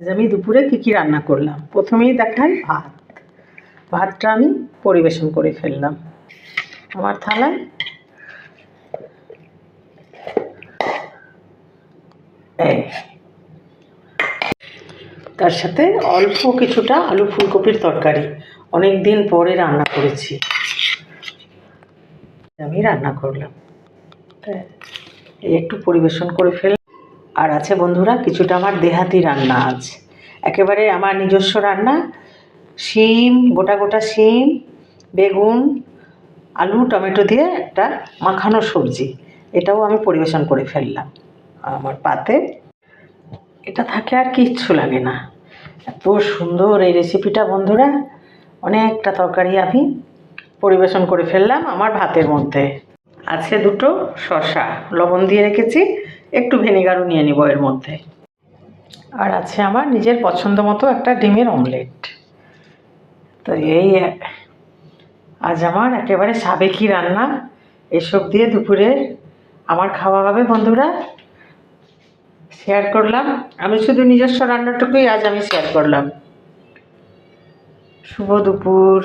আজ আমি দুপুরে কী রান্না করলাম প্রথমেই দেখাই ভাতটা আমি পরিবেশন করে ফেললাম আমার থালায়। তার সাথে অল্প কিছুটা আলু ফুলকপির তরকারি, অনেক দিন পরে রান্না করেছি, আমি রান্না করলাম, একটু পরিবেশন করে ফেললাম। আর আছে বন্ধুরা কিছুটা আমার দেহাতি রান্না, আজ একেবারে আমার নিজস্ব রান্না, শিম, গোটা গোটা শিম, বেগুন, আলু, টমেটো দিয়ে একটা মাখানো সবজি, এটাও আমি পরিবেশন করে ফেললাম আমার পাতে। এটা থাকে আর কিচ্ছু লাগে না, এত সুন্দর এই রেসিপিটা বন্ধুরা। অনেকটা তরকারি আমি পরিবেশন করে ফেললাম আমার ভাতের মধ্যে। আছে দুটো শসা, লবণ দিয়ে রেখেছি, একটু ভিনেগারও নিয়ে নিব এর মধ্যে। আর আছে আমার নিজের পছন্দ মতো একটা ডিমের অমলেট। তো এই আজ আমার একেবারে সাবেকি রান্না, এসব দিয়ে দুপুরে আমার খাওয়া হবে বন্ধুরা। শেয়ার করলাম, আমি শুধু নিজস্ব রান্নাটুকুই আজ আমি শেয়ার করলাম। শুভ দুপুর।